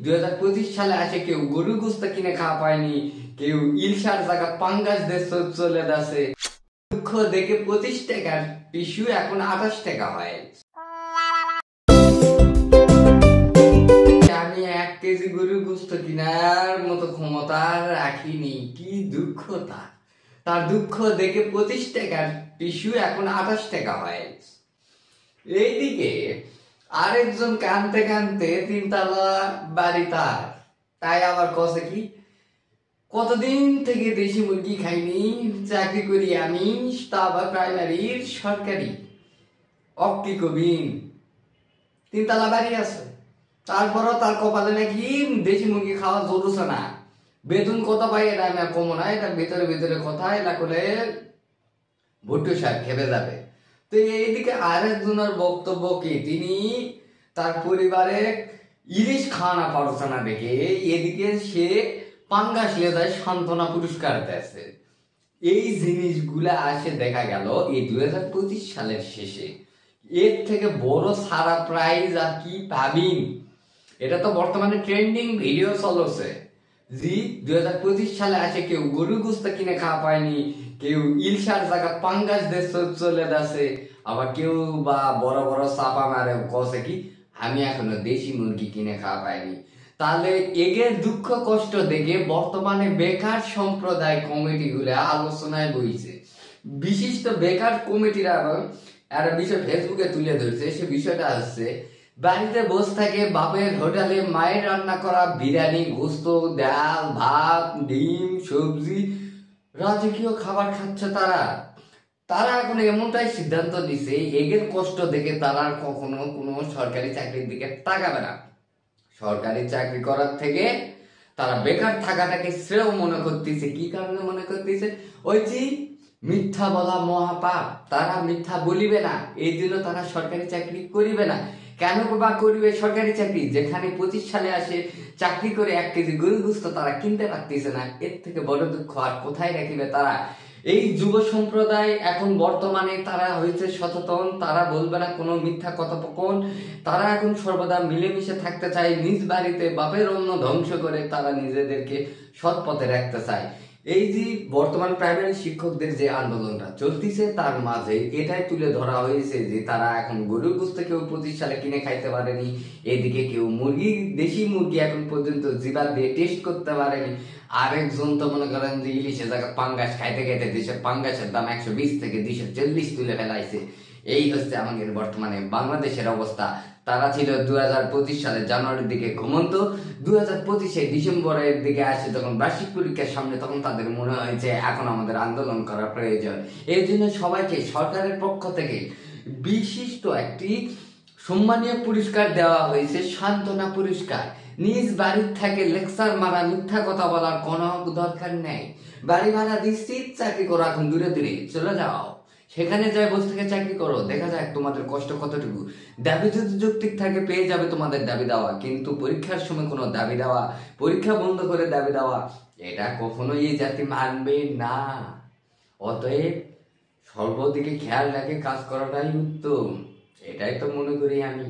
2025 সালে আসে কেউ গরু গোস্ত কিনে খাওয়া পায়নি, কেউ ইলশার জায়গা পাঙ্গাস দেশ চলে যাচ্ছে। দুঃখ দেখে 25 টাকার টিস্যু এখন 28 টাকা হয়। আমি 1 কেজি গরু গোস্ত কেনার মতো ক্ষমতা রাখিনি, কি দুঃখ তার দুঃখ দেখে 25 টাকার টিস্যু এখন 28 টাকা হয়। এইদিকে আরেকজন কানতে কানতে 3 তলা বাড়ি তাই আবার কছে কি কতদিন থেকে দেশি মুরগি খাইনি, চাকরি করি আমি, তা আবার প্রাইমারির সরকারি অক্টি কবিন 3 তলা বাড়ি আছে, তারপরও তার কপালে নাকি দেশি মুরগি খাওয়া জরুছে না। বেতন কত পাই এটা আমি আর কমো না, এটা ভিতরে ভিতরে কথা, এটা করে ভুট্টো শাক খেপে যাবে। তো এইদিকে আরেকজনের বক্তব্য কি, তিনি তার পরিবারে ইলিশ খাওয়ানা পারছে না দেখে এদিকে সে পাঙ্গাস লেদায় সান্ত্বনা পুরস্কার দিয়েছে। এই জিনিসগুলা আসে দেখা গেল এই 2025 সালের শেষে। এর থেকে বড় সারা প্রাইজ আর কি পাবিন? এটা তো বর্তমানে ট্রেন্ডিং ভিডিও চলছে। জি 2025 সালে আসে কেউ গরু গোস্ত কিনে খাওয়া পায়নি, কেউ ইলশার জায়গা পাঙ্গাস দেশ চলে যাচ্ছে, আবার কেউ বা বড় বড় চাপা মারে কষে কি আমি এখনো দেশি মুরগি কিনে খাওয়া পাইনি। তাহলে এগের দুঃখ কষ্ট দেখে বর্তমানে বেকার সম্প্রদায় কমিটিগুলো আলোচনায় বইছে। বিশিষ্ট বেকার কমিটিরা একটা বিষয় ফেসবুকে তুলে ধরছে। সে বিষয়টা হচ্ছে বাড়িতে বসে থাকে বাপের হোটেলে মায়ের রান্না করা বিরিয়ানি, গোস্ত, ডাল, ভাত, ডিম, সবজি, রাজকীয় খাবার খাচ্ছে তারা এখন এমনটাই সিদ্ধান্ত নিছে এগের কষ্ট দেখে তারা কখনো কোনো সরকারি চাকরির দিকে তাকাবে না। সরকারি চাকরি করার থেকে তারা বেকার থাকাটাকে শ্রেয় মনে করতেছে। কি কারণে মনে করতেছে? ওই যে মিথ্যা বলা মহাপাপ, তারা মিথ্যা বলিবে না, এই জন্য তারা সরকারি চাকরি করিবে না। কেন বা করিবে সরকারি চাকরি, যেখানে 25 সালে আসে চাকরি করে 1 কেজি গরু গোস্ত তারা কিনতে পারতেছে না। এর থেকে বড় দুঃখ আর কোথায় রাখিবে তারা? এই যুব সম্প্রদায় এখন বর্তমানে তারা হয়েছে সচেতন, তারা বলবে না কোনো মিথ্যা কথোপকথন, তারা এখন সর্বদা মিলেমিশে থাকতে চায়। নিজ বাড়িতে বাপের অন্ন ধ্বংস করে তারা নিজেদেরকে সৎ পথে রাখতে চায়। এই যে বর্তমান প্রাইমারি শিক্ষকদের যে আন্দোলনটা চলতেছে তার মাঝে এটাই তুলে ধরা হয়েছে যে তারা এখন গরুর গোস্ত কেউ 25 সালে কিনে খাইতে পারেনি, এদিকে কেউ দেশি মুরগি এখন পর্যন্ত জিভা দিয়ে টেস্ট করতে পারেনি। আরেকজন তো মনে করেন যে ইলিশের জায়গা পাঙ্গাস খাইতে খাইতে দেশের পাঙ্গাসের দাম 120 থেকে 240 তুলে ফেলাইছে। এই হচ্ছে আমাদের বর্তমানে বাংলাদেশের অবস্থা। তারা ছিল 2025 সালের জানুয়ারির দিকে ঘুমন্ত, 2025 ডিসেম্বরের দিকে আসে যখন বার্ষিক পরীক্ষার সামনে, তখন তাদের মনে হয়েছে এখন আমাদের আন্দোলন করা প্রয়োজন। এই জন্য সবাইকে সরকারের পক্ষ থেকে বিশিষ্ট একটি সম্মানীয় পুরস্কার দেওয়া হয়েছে, সান্ত্বনা পুরস্কার। নিজ বাড়ির থেকে লেকচার মারা, মিথ্যা কথা বলার কোনো দরকার নেই। বাড়ি ভাড়া দিচ্ছি, চাকরি করো, এখন দূরে দূরে চলে যাও, সেখানে যাই বসে থেকে চাকরি করো, দেখা যাক তোমাদের কষ্ট কতটুকু। দাবি যদি যৌক্তিক থাকে পেয়ে যাবে তোমাদের দাবি দেওয়া, কিন্তু পরীক্ষার সময় কোনো দাবি দেওয়া, পরীক্ষা বন্ধ করে দাবি দেওয়া, এটা কখনোই এই জাতি মানবে না। অতএব সর্বদিকে খেয়াল রাখে কাজ করাটাই উত্তম, এটাই তো মনে করি আমি।